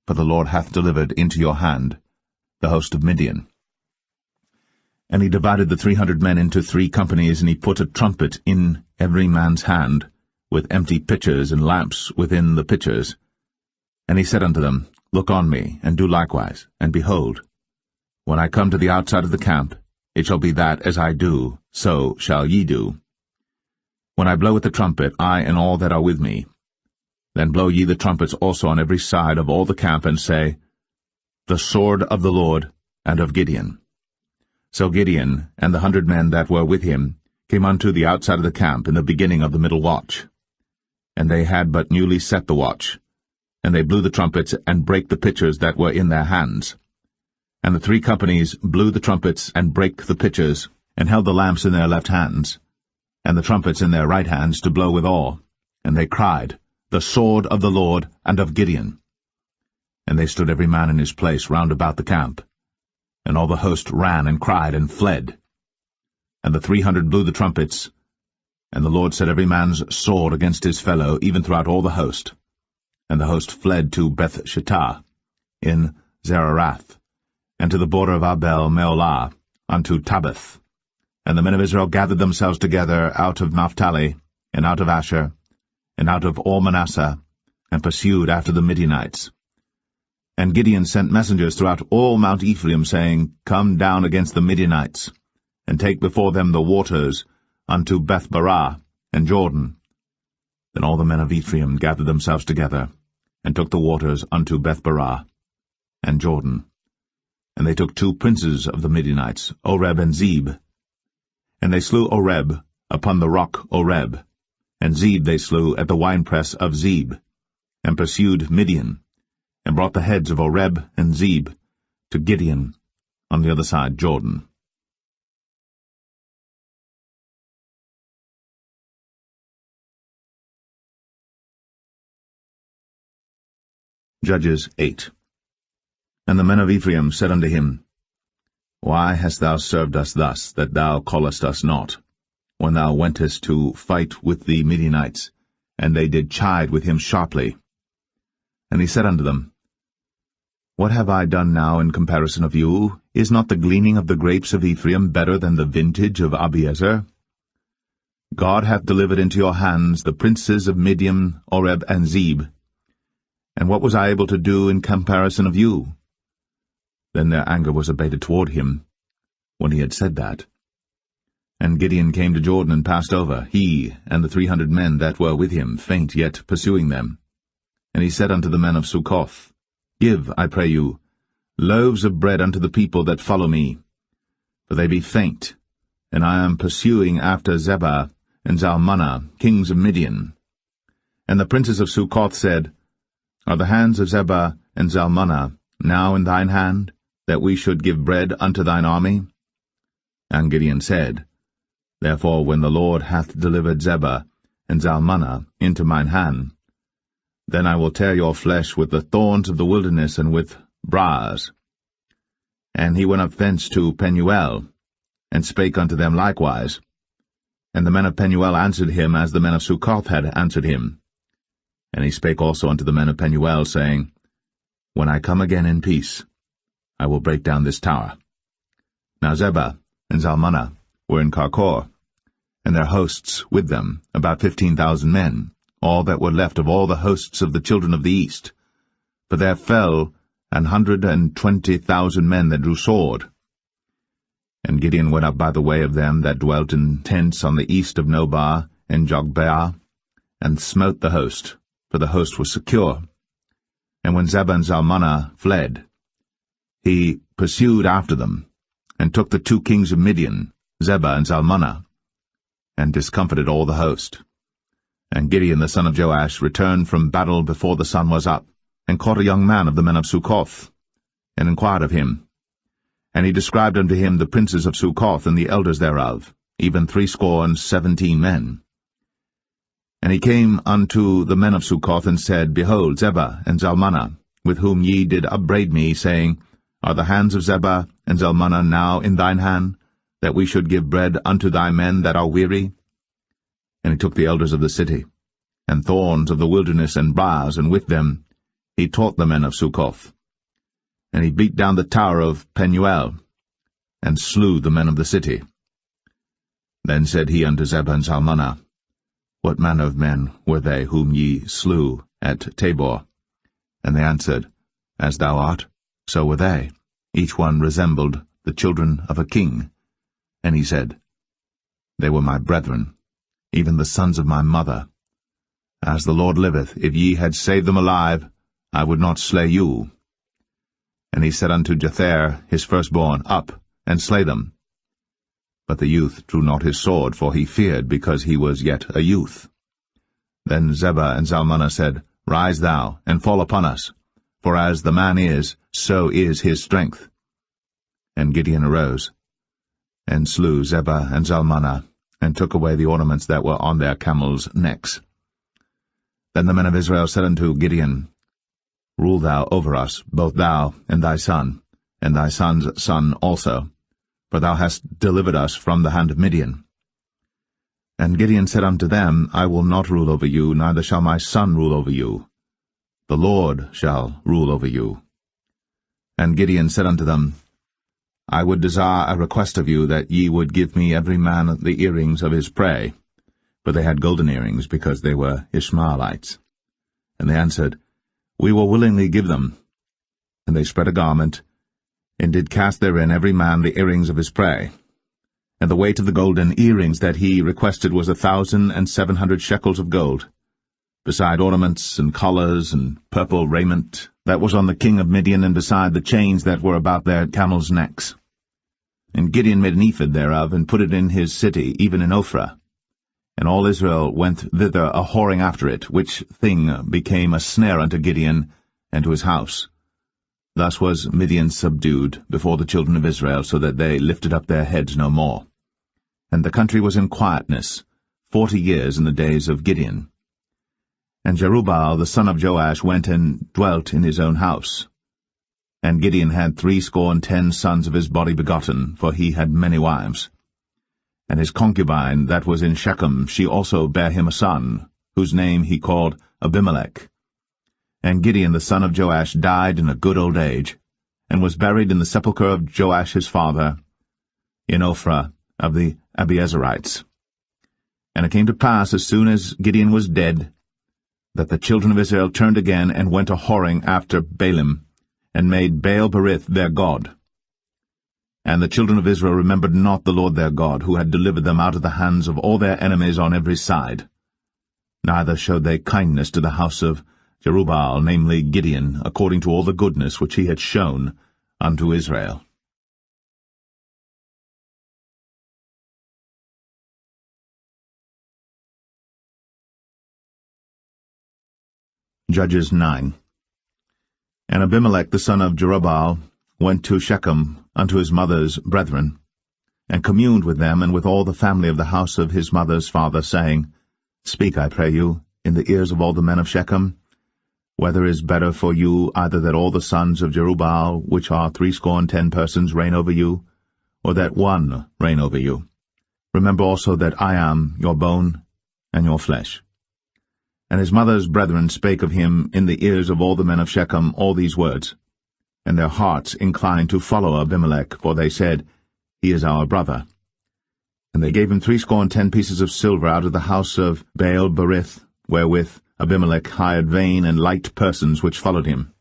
for the Lord hath delivered into your hand the host of Midian. And he divided the 300 men into 3 companies, and he put a trumpet in every man's hand, with empty pitchers and lamps within the pitchers. And he said unto them, Look on me, and do likewise, and behold, when I come to the outside of the camp, it shall be that as I do, so shall ye do. When I blow with the trumpet, I and all that are with me, then blow ye the trumpets also on every side of all the camp, and say, The sword of the Lord and of Gideon. So Gideon and the 100 men that were with him came unto the outside of the camp in the beginning of the middle watch. And they had but newly set the watch, and they blew the trumpets, and brake the pitchers that were in their hands. And the 3 companies blew the trumpets, and brake the pitchers, and held the lamps in their left hands, and the trumpets in their right hands, to blow withal. And they cried, The sword of the Lord and of Gideon. And they stood every man in his place round about the camp. And all the host ran and cried and fled. And the 300 blew the trumpets, and the Lord set every man's sword against his fellow, even throughout all the host. And the host fled to Beth-shittah in Zererath, and to the border of Abel-meholah, unto Tabbath. And the men of Israel gathered themselves together out of Naphtali, and out of Asher, and out of all Manasseh, and pursued after the Midianites. And Gideon sent messengers throughout all Mount Ephraim, saying, Come down against the Midianites, and take before them the waters unto Beth-barah and Jordan. Then all the men of Ephraim gathered themselves together, and took the waters unto Beth-barah and Jordan. And they took 2 princes of the Midianites, Oreb and Zeb. And they slew Oreb upon the rock Oreb, and Zeb they slew at the winepress of Zeb, and pursued Midian, and brought the heads of Oreb and Zeb to Gideon on the other side Jordan. Judges 8. And the men of Ephraim said unto him, Why hast thou served us thus, that thou callest us not, when thou wentest to fight with the Midianites? And they did chide with him sharply. And he said unto them, What have I done now in comparison of you? Is not the gleaning of the grapes of Ephraim better than the vintage of Abiezer? God hath delivered into your hands the princes of Midian, Oreb and Zeb. And what was I able to do in comparison of you? Then their anger was abated toward him, when he had said that. And Gideon came to Jordan and passed over, he and the 300 men that were with him, faint yet pursuing them. And he said unto the men of Succoth, Give, I pray you, loaves of bread unto the people that follow me, for they be faint, and I am pursuing after Zebah and Zalmunna, kings of Midian. And the princes of Succoth said, Are the hands of Zebah and Zalmunna now in thine hand, that we should give bread unto thine army? And Gideon said, Therefore when the Lord hath delivered Zebah and Zalmunna into mine hand, then I will tear your flesh with the thorns of the wilderness and with briars. And he went up thence to Penuel, and spake unto them likewise. And the men of Penuel answered him as the men of Succoth had answered him. And he spake also unto the men of Penuel, saying, When I come again in peace, I will break down this tower. Now Zebah and Zalmunna were in Karkor, and their hosts with them, about 15,000 men, all that were left of all the hosts of the children of the east. For there fell 120,000 men that drew sword. And Gideon went up by the way of them that dwelt in tents on the east of Nobah and Jogbeah, and smote the host, for the host was secure. And when Zebah and Zalmunna fled, he pursued after them, and took the 2 kings of Midian, Zebah and Zalmunna, and discomfited all the host. And Gideon the son of Joash returned from battle before the sun was up, and caught a young man of the men of Succoth, and inquired of him. And he described unto him the princes of Succoth and the elders thereof, even 70 men. And he came unto the men of Succoth, and said, Behold, Zebah and Zalmunna, with whom ye did upbraid me, saying, Are the hands of Zebah and Zalmunna now in thine hand, that we should give bread unto thy men that are weary? And he took the elders of the city, and thorns of the wilderness, and briars, and with them he taught the men of Succoth. And he beat down the tower of Penuel, and slew the men of the city. Then said he unto Zebah and Zalmunna, What manner of men were they whom ye slew at Tabor? And they answered, As thou art, so were they. Each one resembled the children of a king. And he said, They were my brethren, even the sons of my mother. As the Lord liveth, if ye had saved them alive, I would not slay you. And he said unto Jether his firstborn, Up, and slay them. But the youth drew not his sword, for he feared, because he was yet a youth. Then Zebah and Zalmunna said, Rise thou, and fall upon us, for as the man is, so is his strength. And Gideon arose, and slew Zebah and Zalmunna, and took away the ornaments that were on their camels' necks. Then the men of Israel said unto Gideon, Rule thou over us, both thou and thy son, and thy son's son also, for thou hast delivered us from the hand of Midian. And Gideon said unto them, I will not rule over you, neither shall my son rule over you. The Lord shall rule over you. And Gideon said unto them, I would desire a request of you, that ye would give me every man the earrings of his prey. For they had golden earrings, because they were Ishmaelites. And they answered, We will willingly give them. And they spread a garment, and did cast therein every man the earrings of his prey. And the weight of the golden earrings that he requested was 1,700 shekels of gold, beside ornaments and collars and purple raiment that was on the king of Midian, and beside the chains that were about their camels' necks. And Gideon made an ephod thereof, and put it in his city, even in Ophrah. And all Israel went thither a-whoring after it, which thing became a snare unto Gideon and to his house. Thus was Midian subdued before the children of Israel, so that they lifted up their heads no more. And the country was in quietness 40 years in the days of Gideon. And Jerubbaal the son of Joash went and dwelt in his own house. And Gideon had 70 sons of his body begotten, for he had many wives. And his concubine that was in Shechem, she also bare him a son, whose name he called Abimelech. And Gideon the son of Joash died in a good old age, and was buried in the sepulchre of Joash his father, in Ophrah of the Abiezerites. And it came to pass, as soon as Gideon was dead, that the children of Israel turned again, and went a-whoring after Baalim, and made Baal-berith their god. And the children of Israel remembered not the Lord their God, who had delivered them out of the hands of all their enemies on every side. Neither showed they kindness to the house of Jerubbaal, namely Gideon, according to all the goodness which he had shown unto Israel. Judges 9. And Abimelech the son of Jerubbaal went to Shechem unto his mother's brethren, and communed with them and with all the family of the house of his mother's father, saying, Speak, I pray you, in the ears of all the men of Shechem, whether is better for you either that all the sons of Jerubbaal, which are 70 persons, reign over you, or that one reign over you? Remember also that I am your bone and your flesh. And his mother's brethren spake of him in the ears of all the men of Shechem all these words. And their hearts inclined to follow Abimelech, for they said, He is our brother. And they gave him 70 pieces of silver out of the house of Baal-berith, wherewith Abimelech hired vain and light persons which followed him.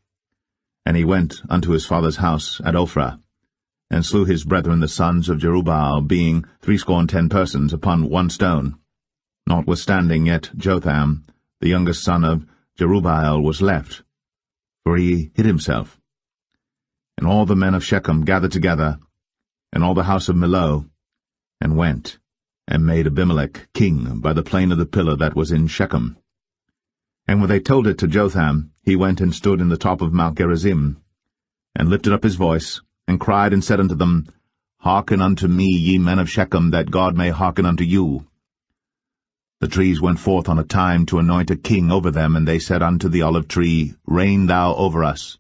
And he went unto his father's house at Ophrah, and slew his brethren the sons of Jerubbaal, being 70 persons, upon one stone. Notwithstanding yet Jotham, the youngest son of Jerubbaal, was left, for he hid himself. And all the men of Shechem gathered together, and all the house of Millo, and went, and made Abimelech king by the plain of the pillar that was in Shechem. And when they told it to Jotham, he went and stood in the top of Mount Gerizim, and lifted up his voice, and cried and said unto them, Hearken unto me, ye men of Shechem, that God may hearken unto you. The trees went forth on a time to anoint a king over them, and they said unto the olive tree, Reign thou over us.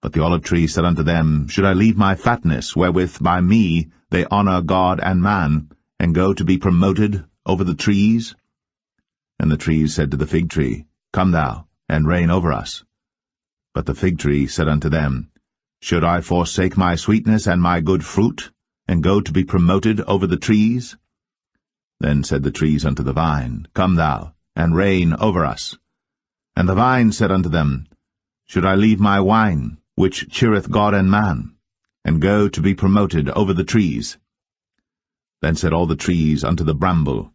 But the olive tree said unto them, Should I leave my fatness, wherewith by me they honour God and man, and go to be promoted over the trees? And the trees said to the fig tree, Come thou, and reign over us. But the fig tree said unto them, Should I forsake my sweetness and my good fruit, and go to be promoted over the trees? Then said the trees unto the vine, Come thou, and reign over us. And the vine said unto them, Should I leave my wine, which cheereth God and man, and go to be promoted over the trees? Then said all the trees unto the bramble,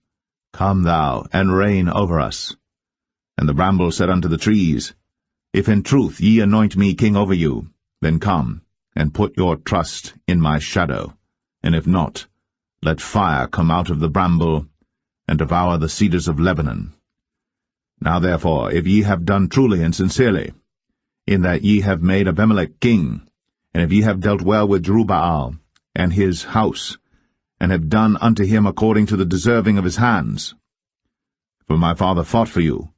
Come thou, and reign over us. And the bramble said unto the trees, If in truth ye anoint me king over you, then come, and put your trust in my shadow, and if not, let fire come out of the bramble, and devour the cedars of Lebanon. Now therefore, if ye have done truly and sincerely, in that ye have made Abimelech king, and if ye have dealt well with Jerubbaal and his house, and have done unto him according to the deserving of his hands, for my father fought for you,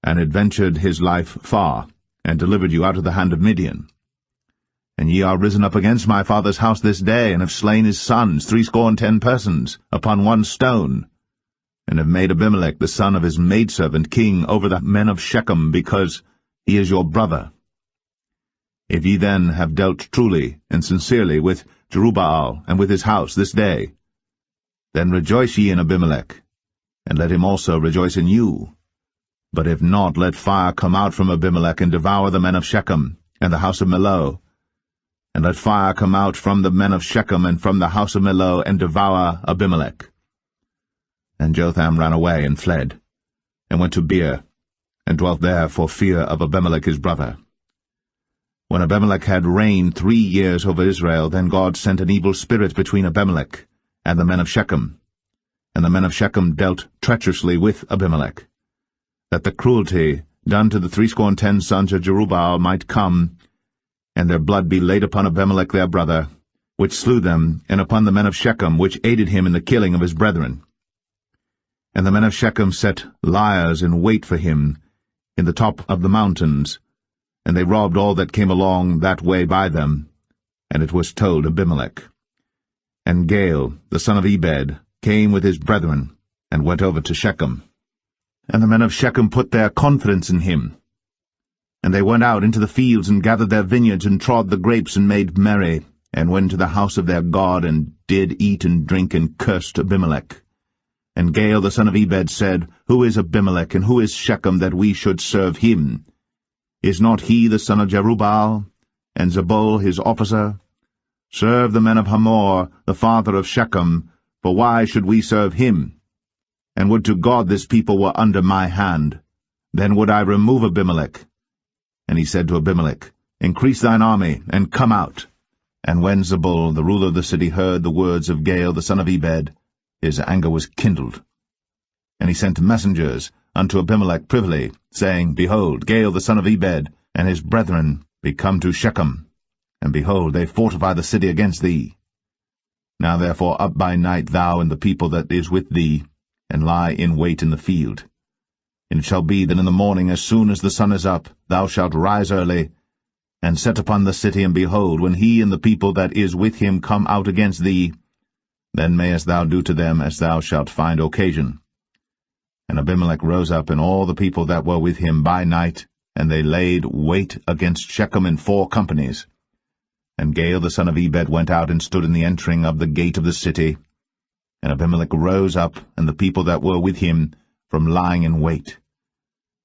and adventured his life far, and delivered you out of the hand of Midian. And ye are risen up against my father's house this day, and have slain his sons, 70 persons, upon one stone, and have made Abimelech the son of his maidservant king over the men of Shechem, because he is your brother. If ye then have dealt truly and sincerely with Jerubbaal and with his house this day, then rejoice ye in Abimelech, and let him also rejoice in you. But if not, let fire come out from Abimelech, and devour the men of Shechem, and the house of Millo. And let fire come out from the men of Shechem, and from the house of Millo, and devour Abimelech. And Jotham ran away and fled, and went to Beer, and dwelt there for fear of Abimelech his brother. When Abimelech had reigned 3 years over Israel, then God sent an evil spirit between Abimelech and the men of Shechem. And the men of Shechem dealt treacherously with Abimelech, that the cruelty done to the 70 sons of Jerubbaal might come, and their blood be laid upon Abimelech their brother, which slew them, and upon the men of Shechem, which aided him in the killing of his brethren. And the men of Shechem set liers in wait for him in the top of the mountains, and they robbed all that came along that way by them. And it was told Abimelech. And Gaal, the son of Ebed, came with his brethren, and went over to Shechem. And the men of Shechem put their confidence in him. And they went out into the fields, and gathered their vineyards, and trod the grapes, and made merry, and went to the house of their God, and did eat and drink, and cursed Abimelech. And Gaal the son of Ebed said, Who is Abimelech, and who is Shechem, that we should serve him? Is not he the son of Jerubbaal, and Zebul his officer? Serve the men of Hamor, the father of Shechem, for why should we serve him? And would to God this people were under my hand, then would I remove Abimelech. And he said to Abimelech, Increase thine army, and come out. And when Zebul, the ruler of the city, heard the words of Gaal the son of Ebed, his anger was kindled. And he sent messengers unto Abimelech privily, saying, Behold, Gaal the son of Ebed and his brethren be come to Shechem, and behold, they fortify the city against thee. Now therefore up by night thou and the people that is with thee, and lie in wait in the field. And it shall be that in the morning, as soon as the sun is up, thou shalt rise early, and set upon the city, and behold, when he and the people that is with him come out against thee, then mayest thou do to them as thou shalt find occasion. And Abimelech rose up, and all the people that were with him by night, and they laid wait against Shechem in 4 companies. And Gaal the son of Ebed went out and stood in the entering of the gate of the city. And Abimelech rose up, and the people that were with him, from lying in wait.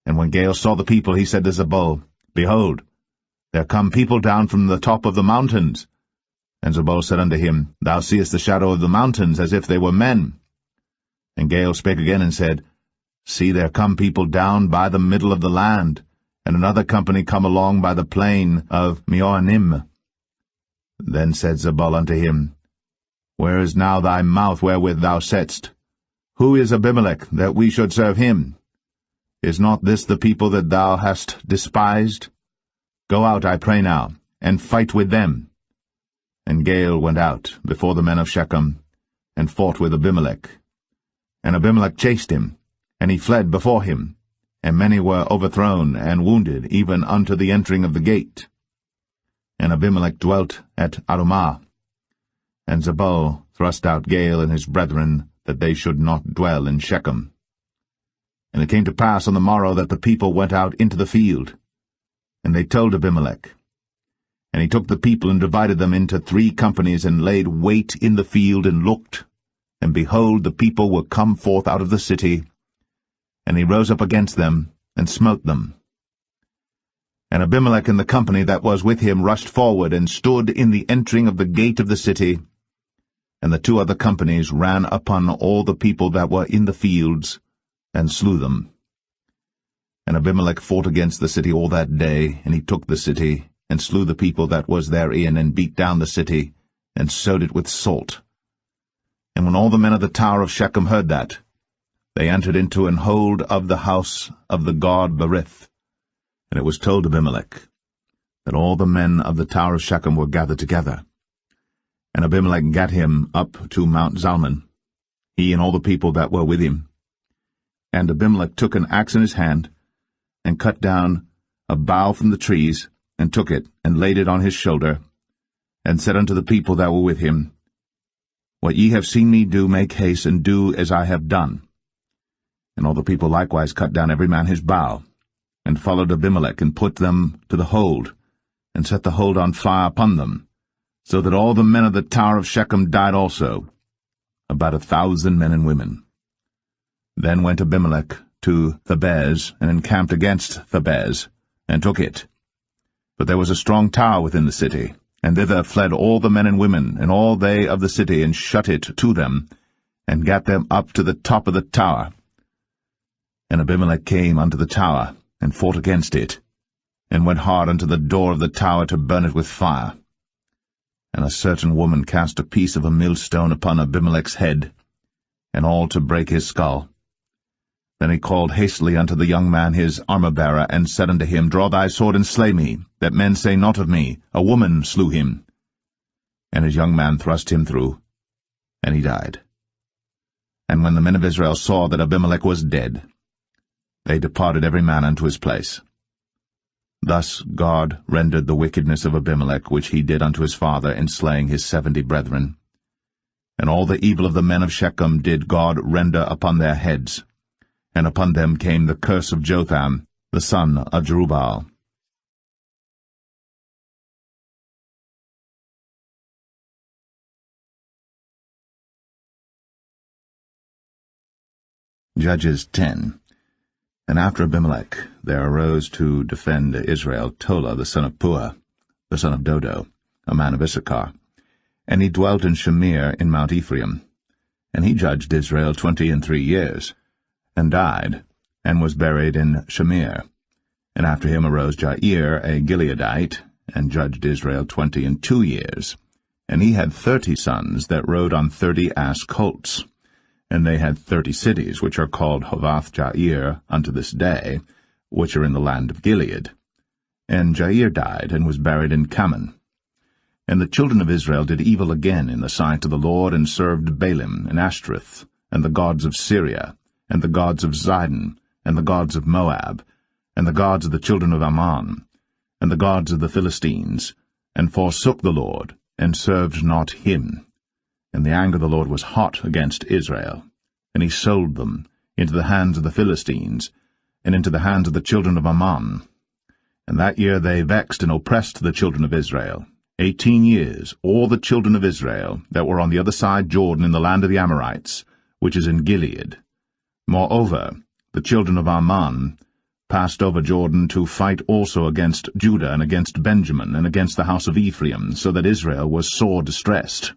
And when Gaal saw the people, he said to Zebul, Behold, there come people down from the top of the mountains. And Zebul said unto him, Thou seest the shadow of the mountains, as if they were men. And Gaal spake again and said, See, there come people down by the middle of the land, and another company come along by the plain of Meonim. Then said Zebul unto him, Where is now thy mouth wherewith thou saidst, Who is Abimelech, that we should serve him? Is not this the people that thou hast despised? Go out, I pray now, and fight with them. And Gaal went out before the men of Shechem, and fought with Abimelech. And Abimelech chased him, And he fled before him, and many were overthrown and wounded, even unto the entering of the gate. And Abimelech dwelt at Arumah. And Zebul thrust out Gaal and his brethren, that they should not dwell in Shechem. And it came to pass on the morrow that the people went out into the field. And they told Abimelech. And he took the people and divided them into 3 companies, and laid wait in the field, and looked. And behold, the people were come forth out of the city. And he rose up against them, and smote them. And Abimelech and the company that was with him rushed forward, and stood in the entering of the gate of the city. And the 2 other companies ran upon all the people that were in the fields, and slew them. And Abimelech fought against the city all that day, and he took the city, and slew the people that was therein, and beat down the city, and sowed it with salt. And when all the men of the tower of Shechem heard that, they entered into an hold of the house of the god Berith. And it was told Abimelech that all the men of the tower of Shechem were gathered together. And Abimelech gat him up to Mount Zalmon, he and all the people that were with him. And Abimelech took an axe in his hand, and cut down a bough from the trees, and took it, and laid it on his shoulder, and said unto the people that were with him, What ye have seen me do, make haste, and do as I have done. And all the people likewise cut down every man his bough, and followed Abimelech, and put them to the hold, and set the hold on fire upon them, so that all the men of the tower of Shechem died also, about 1,000 men and women. Then went Abimelech to Thebez, and encamped against Thebez, and took it. But there was a strong tower within the city, and thither fled all the men and women, and all they of the city, and shut it to them, and gat them up to the top of the tower. And Abimelech came unto the tower, and fought against it, and went hard unto the door of the tower to burn it with fire. And a certain woman cast a piece of a millstone upon Abimelech's head, and all to break his skull. Then he called hastily unto the young man his armor-bearer, and said unto him, Draw thy sword, and slay me, that men say not of me, A woman slew him. And his young man thrust him through, and he died. And when the men of Israel saw that Abimelech was dead, they departed every man unto his place. Thus God rendered the wickedness of Abimelech, which he did unto his father, in slaying his 70 brethren. And all the evil of the men of Shechem did God render upon their heads, and upon them came the curse of Jotham, the son of Jerubbaal. Judges 10. And after Abimelech there arose to defend Israel Tola the son of Puah, the son of Dodo, a man of Issachar. And he dwelt in Shamir in Mount Ephraim. And he judged Israel 23 years, and died, and was buried in Shamir. And after him arose Jair, a Gileadite, and judged Israel 22 years. And he had 30 sons that rode on 30 ass colts. And they had 30 cities, which are called Hovath-Jair unto this day, which are in the land of Gilead. And Jair died, and was buried in Kaman. And the children of Israel did evil again in the sight of the Lord, and served Baalim, and Ashtoreth, and the gods of Syria, and the gods of Zidon, and the gods of Moab, and the gods of the children of Ammon, and the gods of the Philistines, and forsook the Lord, and served not him. And the anger of the Lord was hot against Israel, and he sold them into the hands of the Philistines, and into the hands of the children of Ammon. And that year they vexed and oppressed the children of Israel. 18 years, all the children of Israel that were on the other side Jordan in the land of the Amorites, which is in Gilead. Moreover, the children of Ammon passed over Jordan to fight also against Judah, and against Benjamin, and against the house of Ephraim, so that Israel was sore distressed.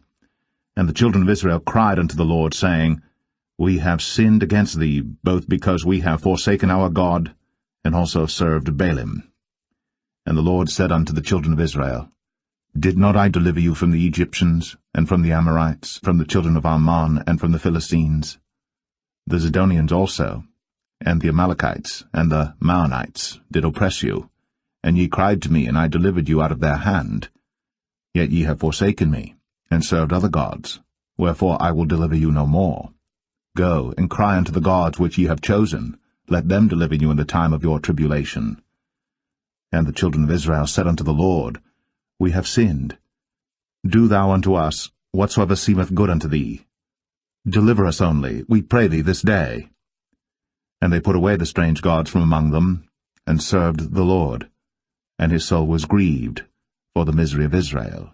And the children of Israel cried unto the Lord, saying, We have sinned against thee, both because we have forsaken our God, and also served Baalim. And the Lord said unto the children of Israel, Did not I deliver you from the Egyptians, and from the Amorites, from the children of Ammon, and from the Philistines? The Zidonians also, and the Amalekites, and the Maonites did oppress you, and ye cried to me, and I delivered you out of their hand. Yet ye have forsaken me, and served other gods, wherefore I will deliver you no more. Go, and cry unto the gods which ye have chosen. Let them deliver you in the time of your tribulation. And the children of Israel said unto the Lord, We have sinned. Do thou unto us whatsoever seemeth good unto thee. Deliver us only, we pray thee, this day. And they put away the strange gods from among them, and served the Lord. And his soul was grieved for the misery of Israel.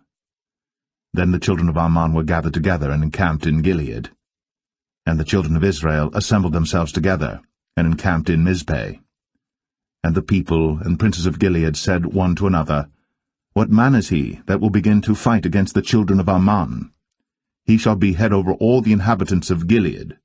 Then the children of Ammon were gathered together and encamped in Gilead. And the children of Israel assembled themselves together, and encamped in Mizpeh. And the people and princes of Gilead said one to another, What man is he that will begin to fight against the children of Ammon? He shall be head over all the inhabitants of Gilead.